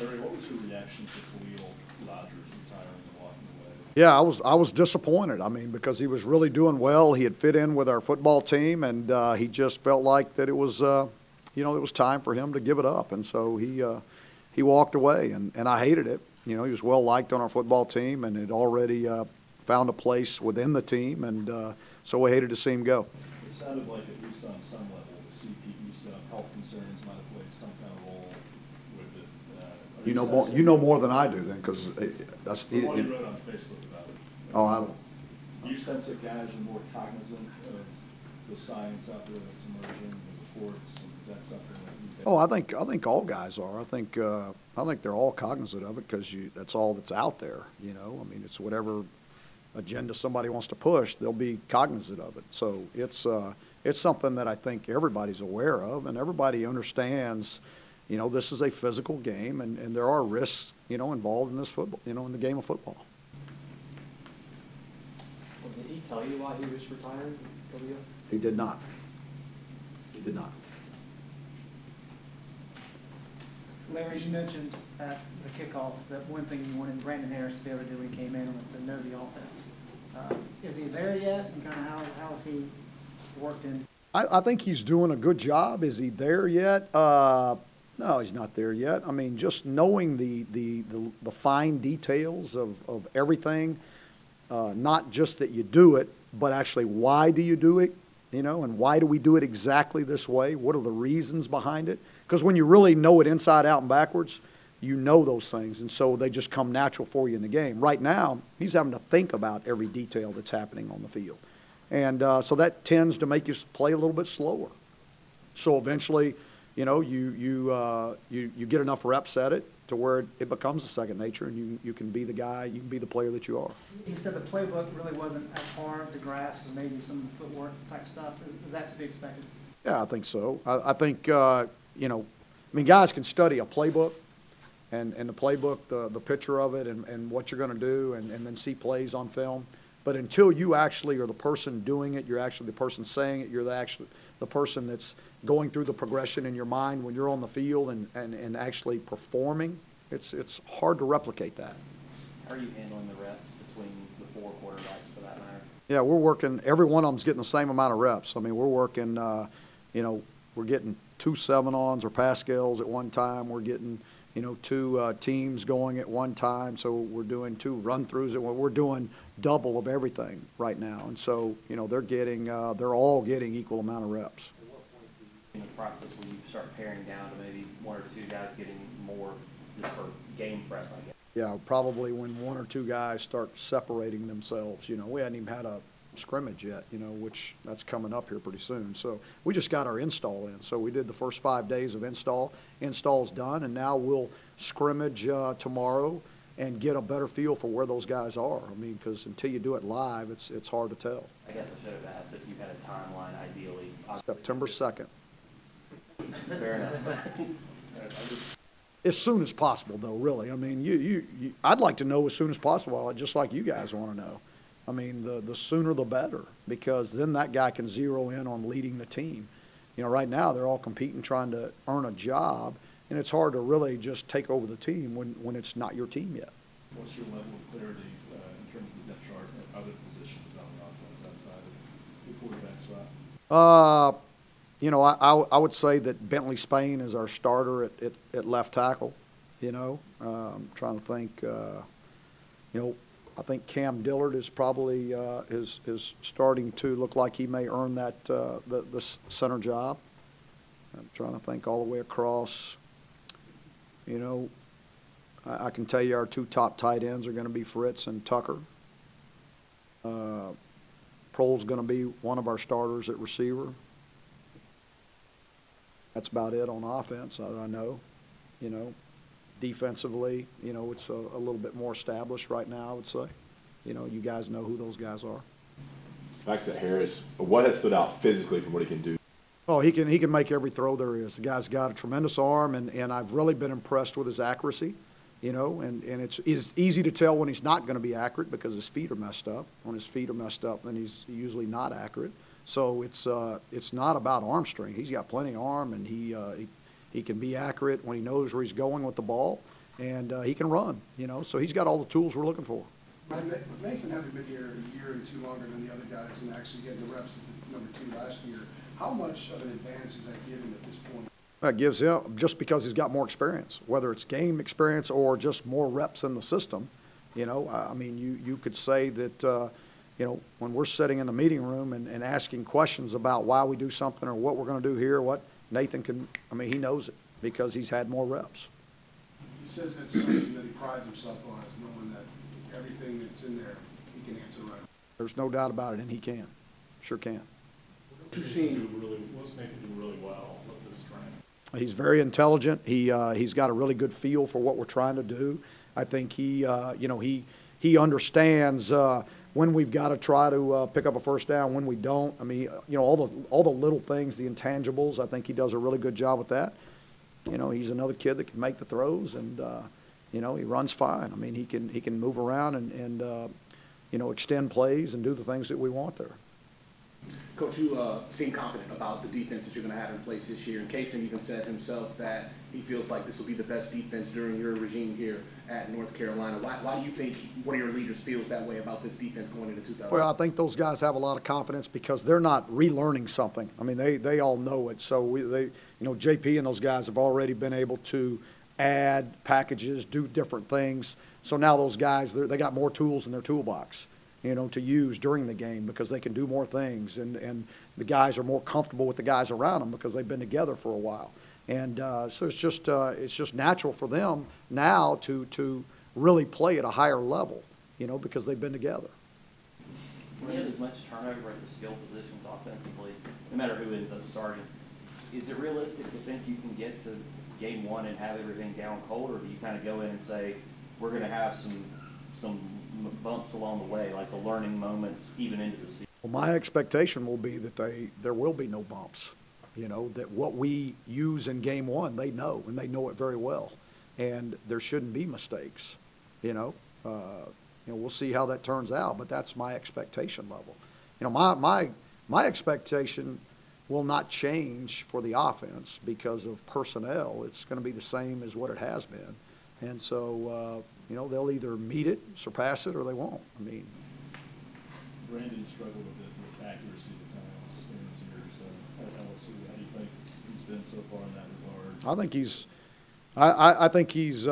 Larry, what was your reaction to Khalil Rogers retiring and walking away? Yeah, I was disappointed. I mean, because he was really doing well. He had fit in with our football team, and he just felt like that it was, it was time for him to give it up. And so he walked away, and I hated it. You know, he was well liked on our football team, and had already found a place within the team, and so we hated to see him go. It sounded like, at least on some level, the CTE stuff, health concerns might have played some kind of role with it. You know more than I do, then, because that's the one you wrote on Facebook about it. Oh, I don't. Do you sense that guys are more cognizant of the science out there that's emerging, the reports? Is that something that you? Oh, I think all guys are. I think they're all cognizant of it because that's all that's out there. You know, I mean, it's whatever agenda somebody wants to push, they'll be cognizant of it. So it's something that I think everybody's aware of, and everybody understands. You know, this is a physical game, and there are risks, involved in this football, in the game of football. Well, did he tell you why he was retiring? He did not. He did not. Larry, you mentioned at the kickoff that one thing you wanted Brandon Harris to be able to do when he came in was to know the offense. Is he there yet, and kind of how has he worked in? I think he's doing a good job. Is he there yet? No, he's not there yet. I mean, just knowing the fine details of everything, not just that you do it, but actually why do you do it, and why do we do it exactly this way? What are the reasons behind it? Because when you really know it inside out and backwards, you know those things, and so they just come natural for you in the game. Right now, he's having to think about every detail that's happening on the field. And so that tends to make you play a little bit slower. So eventually, you get enough reps at it to where it becomes a second nature, and you can be the guy, you can be the player that you are. He said the playbook really wasn't as hard to grasp as maybe some footwork type stuff. Is that to be expected? Yeah, I think so. I think, guys can study a playbook and the playbook, the picture of it and what you're going to do and then see plays on film. But until you actually are the person doing it, you're actually the person saying it, you're the person that's going through the progression in your mind when you're on the field and actually performing, it's hard to replicate that. How are you handling the reps between the four quarterbacks for that matter? Yeah, we're working, every one of them's getting the same amount of reps. I mean, we're working, we're getting 2 7-ons or Pascals at one time. We're getting, 2 teams going at one time. So we're doing 2 run-throughs. We're doing double of everything right now. And so, they're all getting equal amount of reps. At what point in the process will you start paring down to maybe 1 or 2 guys getting more just for game prep, I guess? Yeah, probably when 1 or 2 guys start separating themselves. We hadn't even had a scrimmage yet, which that's coming up here pretty soon. So we just got our install in. So we did the first 5 days of install. Install's done, and now we'll scrimmage tomorrow and get a better feel for where those guys are. I mean, because until you do it live, it's hard to tell. I guess I should have asked if you had a timeline, ideally. September 2nd. Fair enough. As soon as possible, though, really. I mean, I'd like to know as soon as possible, just like you guys want to know. I mean, the sooner the better, because then that guy can zero in on leading the team. Right now they're all competing, trying to earn a job, and it's hard to really just take over the team when it's not your team yet. What's your level of clarity in terms of the depth chart and other positions on the offense outside of the quarterback spot? I would say that Bentley Spain is our starter at left tackle. I'm trying to think. I think Cam Dillard is probably is starting to look like he may earn that the center job. I'm trying to think all the way across. I can tell you our 2 top tight ends are going to be Fritz and Tucker. Prohl's going to be one of our starters at receiver. That's about it on offense, I know. Defensively, it's a little bit more established right now, I would say. You guys know who those guys are. Back to Harris, what has stood out physically from what he can do? Oh, he can make every throw there is. The guy's got a tremendous arm, and I've really been impressed with his accuracy. And it's easy to tell when he's not going to be accurate because his feet are messed up. When his feet are messed up, then he's usually not accurate. So it's not about arm strength. He's got plenty of arm, and he can be accurate when he knows where he's going with the ball. and he can run, you know, so he's got all the tools we're looking for. Right, with Nathan having been here a year and two longer than the other guys and actually getting the reps as the number 2 last year, how much of an advantage is that giving at this point? That gives him, just because he's got more experience, whether it's game experience or just more reps in the system. You know, I mean, you could say that, you know, when we're sitting in the meeting room and asking questions about why we do something or what we're going to do here, what Nathan can, I mean, he knows it because he's had more reps. He says that's something that he prides himself on, is knowing that everything that's in there, he can answer right. There's no doubt about it, and he can. Sure can. What's Nathan do really well? What's his strength? He's very intelligent. He's got a really good feel for what we're trying to do. I think he, you know, he understands when we've got to try to pick up a first down, when we don't. I mean, you know, all the little things, the intangibles. I think he does a really good job with that. You know, he's another kid that can make the throws, and you know, he runs fine. I mean, he can move around and you know, extend plays and do the things that we want there. Coach, you seem confident about the defense that you're going to have in place this year. And Kaysen even said himself that he feels like this will be the best defense during your regime here at North Carolina. Why do you think one of your leaders feels that way about this defense going into 2000? Well, I think those guys have a lot of confidence because they're not relearning something. I mean, they all know it. So you know, JP and those guys have already been able to add packages, do different things. So now those guys, they got more tools in their toolbox, you know, to use during the game because they can do more things, and the guys are more comfortable with the guys around them because they've been together for a while. And so it's just natural for them now to really play at a higher level, you know, because they've been together. When you have as much turnover at the skill positions offensively, no matter who ends up starting, is it realistic to think you can get to game one and have everything down cold, or do you kind of go in and say, we're going to have some bumps along the way, like the learning moments even into the season? Well, my expectation will be that there will be no bumps. You know, that what we use in game one, they know, and they know it very well. And there shouldn't be mistakes, you know. We'll see how that turns out, but that's my expectation level. You know, my expectation will not change for the offense because of personnel. It's going to be the same as what it has been. And so, you know, they'll either meet it, surpass it, or they won't. I mean, Brandon struggled a bit with accuracy at times in his years at LSU. How do you think he's been so far in that regard? I think he's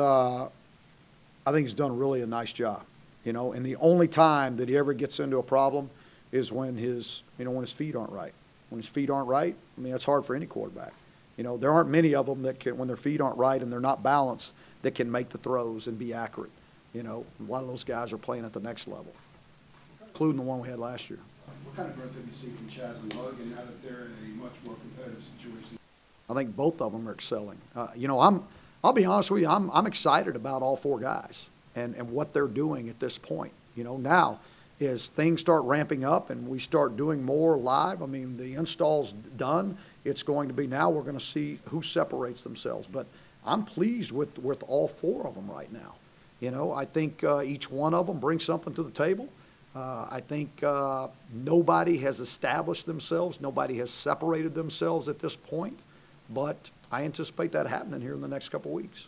done really a nice job, you know. And the only time that he ever gets into a problem is when his feet aren't right. When his feet aren't right, I mean, that's hard for any quarterback. You know, there aren't many of them that can, when their feet aren't right and they're not balanced, that can make the throws and be accurate. You know, a lot of those guys are playing at the next level, including the one we had last year. What kind of growth have you seen from Chaz and Logan now that they're in a much more competitive situation? I think both of them are excelling. You know, I'll be honest with you, I'm excited about all four guys and what they're doing at this point. You know, now as things start ramping up and we start doing more live, I mean, the install's done. It's going to be now we're going to see who separates themselves. But I'm pleased with all four of them right now. You know, I think each one of them brings something to the table. I think nobody has established themselves. Nobody has separated themselves at this point. But I anticipate that happening here in the next couple of weeks.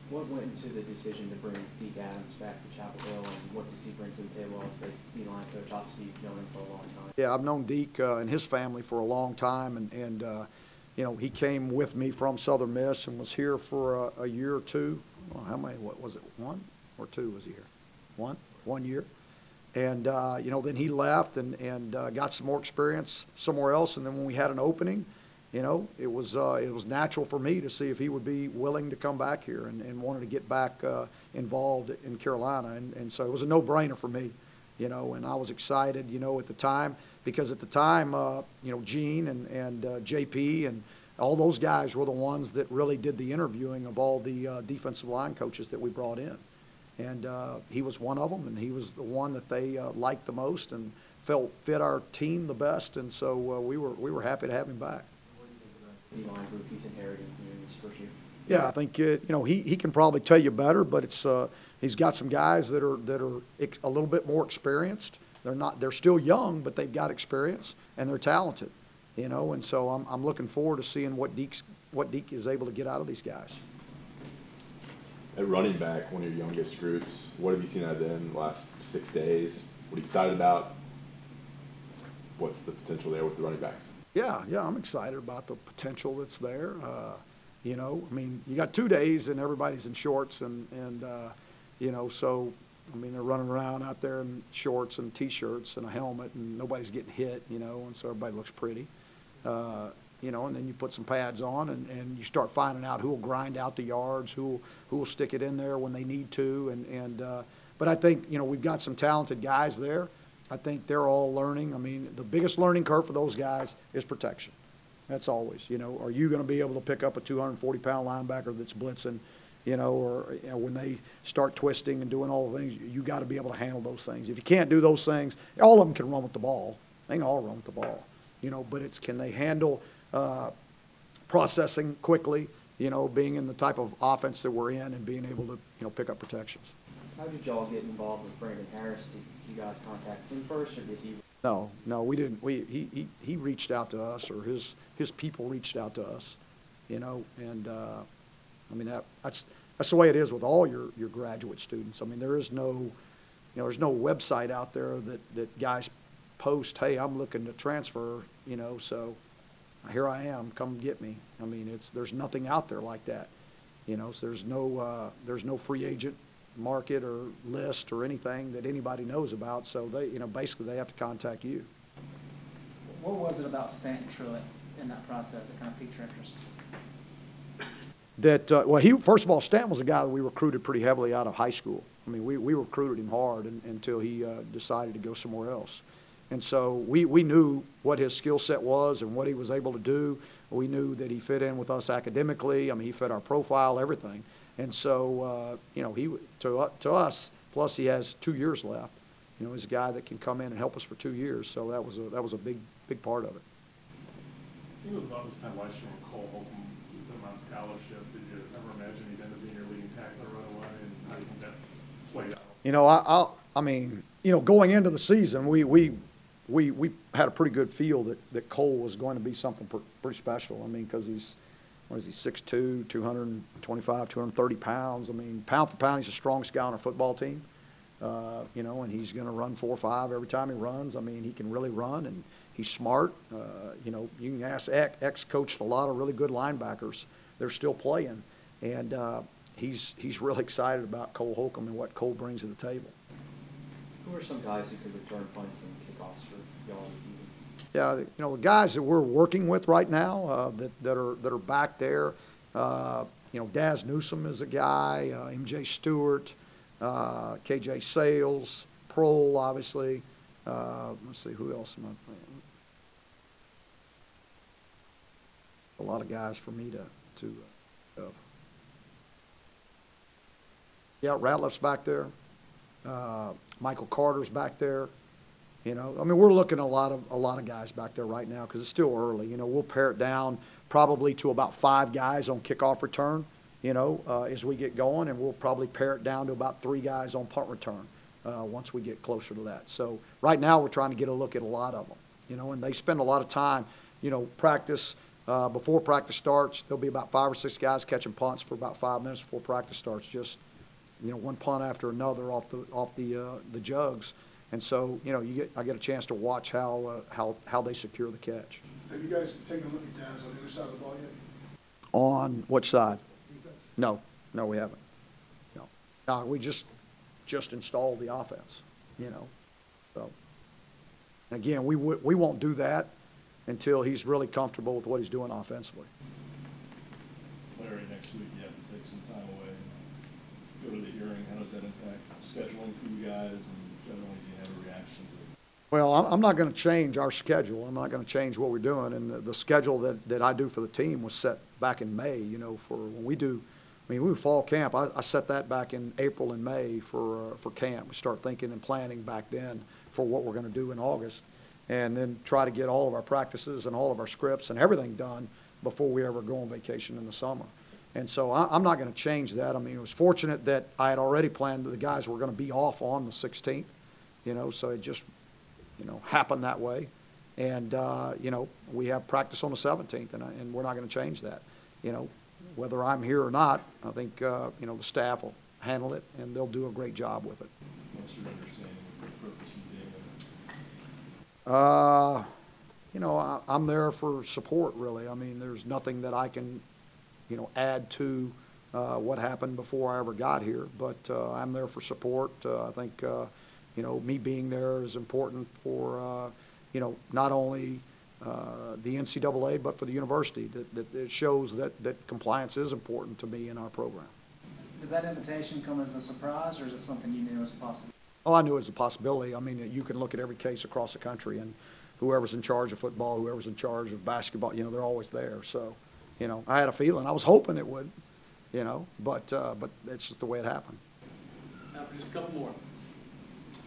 What went into the decision to bring Deke Adams back to Chapel Hill, and what does he bring to the table as the D-line coach? Obviously, you've known him for a long time. Yeah, I've known Deke and his family for a long time, and you know, he came with me from Southern Miss and was here for a year or two. Well, how many? What was it? 1 or 2 was he here? 1 year. And you know, then he left and got some more experience somewhere else. And then when we had an opening, you know, it was natural for me to see if he would be willing to come back here and wanted to get back involved in Carolina. And so it was a no-brainer for me, you know, and I was excited, you know, at the time, because at the time, you know, Gene and JP and all those guys were the ones that really did the interviewing of all the defensive line coaches that we brought in. And he was one of them, and he was the one that they liked the most and felt fit our team the best. And so we were happy to have him back. D-line group he's inheriting here in his first year? Yeah, I think you know, he can probably tell you better, but it's he's got some guys that are a little bit more experienced. They're still young, but they've got experience and they're talented, you know. And so I'm looking forward to seeing what Deke is able to get out of these guys. At running back, one of your youngest groups, what have you seen out of them in the last 6 days? What are you excited about? What's the potential there with the running backs? Yeah, I'm excited about the potential that's there. You know, I mean, you got 2 days and everybody's in shorts and you know, so, I mean, they're running around out there in shorts and T-shirts and a helmet and nobody's getting hit, you know, and so everybody looks pretty. You know, and then you put some pads on and you start finding out who will grind out the yards, who will stick it in there when they need to. But I think, you know, we've got some talented guys there. I think they're all learning. I mean, the biggest learning curve for those guys is protection. That's always, you know, are you going to be able to pick up a 240-pound linebacker that's blitzing, you know, or you know, when they start twisting and doing all the things, you got to be able to handle those things. If you can't do those things, all of them can run with the ball. They can all run with the ball, you know, but it's can they handle processing quickly, you know, being in the type of offense that we're in and being able to, you know, pick up protections. How did y'all get involved with Brandon Harris? Did you guys contact him first, or did he? No, we didn't. He reached out to us, or his people reached out to us, you know, and I mean that's the way it is with all your graduate students. I mean, there is no, you know, there's no website out there that guys post, hey, I'm looking to transfer, you know, so here I am, come get me. I mean, there's nothing out there like that, you know. So there's no free agent market or list or anything that anybody knows about. So they, you know, basically they have to contact you. What was it about Stanton Truitt in that process that kind of piqued your interest? That well, first of all, Stanton was a guy that we recruited pretty heavily out of high school. I mean, we recruited him hard until he decided to go somewhere else. And so we knew what his skill set was and what he was able to do. We knew that he fit in with us academically. I mean, he fit our profile, everything. And so, you know, to us, plus he has 2 years left. You know, he's a guy that can come in and help us for 2 years. So that was a big part of it. I think it was about this time last year when Cole Holcomb put him on scholarship. Did you ever imagine he'd end up being your leading tackler right away, and how do you think that played out? You know, I mean, you know, going into the season, we had a pretty good feel that Cole was going to be something pretty special. I mean, because he's, what is he, 6'2", 225, 230 pounds. I mean, pound for pound, he's the strongest guy on our football team. You know, and he's going to run 4.5 every time he runs. I mean, he can really run, and he's smart. You know, you can ask X coached a lot of really good linebackers. They're still playing, and he's really excited about Cole Holcomb and what Cole brings to the table. Who are some guys who could return punts and kickoffs for y'all this season? Yeah, you know, the guys that we're working with right now that are back there. You know, Daz Newsome is a guy. MJ Stewart, KJ Sales, Prohl, obviously. Let's see, who else am I playing? A lot of guys for me to yeah, Ratliff's back there. Michael Carter's back there. You know, I mean, we're looking at a lot of guys back there right now because it's still early. You know, we'll pare it down probably to about 5 guys on kickoff return, you know, as we get going, and we'll probably pare it down to about 3 guys on punt return once we get closer to that. So right now we're trying to get a look at a lot of them, you know, and they spend a lot of time, you know, practice. Before practice starts, there'll be about 5 or 6 guys catching punts for about 5 minutes before practice starts, just, you know, one punt after another off the jugs. And so, you know, I get a chance to watch how they secure the catch. Have you guys taken a look at Daz on the other side of the ball yet? On which side? No, we haven't. No, we just installed the offense, you know. So, and again, we won't do that until he's really comfortable with what he's doing offensively. Larry, next week you have to take some time away and go to the hearing. How does that impact scheduling for you guys, and generally do you have a reaction to it? Well, I'm not going to change our schedule. I'm not going to change what we're doing. And the schedule that I do for the team was set back in May, you know, for when we do, I mean, we do fall camp. I set that back in April and May for camp. We start thinking and planning back then for what we're going to do in August, and then try to get all of our practices and all of our scripts and everything done before we ever go on vacation in the summer. And so I'm not going to change that. I mean, it was fortunate that I had already planned that the guys were going to be off on the 16th, you know, so it just, you know, happened that way. And, you know, we have practice on the 17th, and we're not going to change that. You know, whether I'm here or not, I think, you know, the staff will handle it, and they'll do a great job with it. What's your understanding of the purpose of being there? You know, I'm there for support, really. I mean, there's nothing that I can, you know, add to what happened before I ever got here, but I'm there for support. I think, you know, me being there is important for, you know, not only the NCAA, but for the university. That it shows that compliance is important to me in our program. Did that invitation come as a surprise, or is it something you knew was possible? Oh, I knew it was a possibility. I mean, you can look at every case across the country, and whoever's in charge of football, whoever's in charge of basketball, you know, they're always there. So, you know, I had a feeling. I was hoping it would, you know, but it's just the way it happened. Now for just a couple more.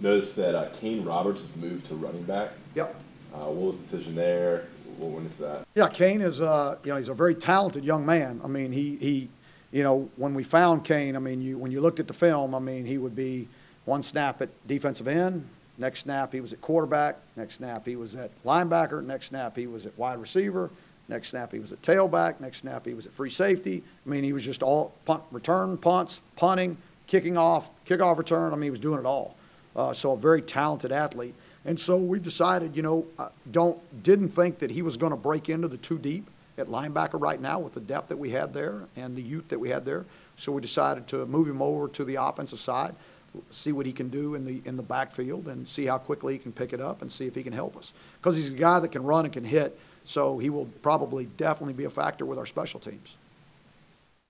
Noticed that Kane Roberts has moved to running back. Yep. What was the decision there? What went into that? Yeah, Kane is, you know, he's a very talented young man. I mean, he you know, when we found Kane, I mean, when you looked at the film, I mean, he would be one snap at defensive end, next snap he was at quarterback, next snap he was at linebacker, next snap he was at wide receiver, next snap he was at tailback, next snap he was at free safety. I mean, he was just all punt return, punts, punting, kicking off, kickoff return. I mean, he was doing it all. So a very talented athlete. And so we decided, you know, didn't think that he was going to break into the two deep at linebacker right now with the depth that we had there and the youth that we had there. So we decided to move him over to the offensive side, see what he can do in the backfield, and see how quickly he can pick it up and see if he can help us. Because he's a guy that can run and can hit, so he will probably definitely be a factor with our special teams.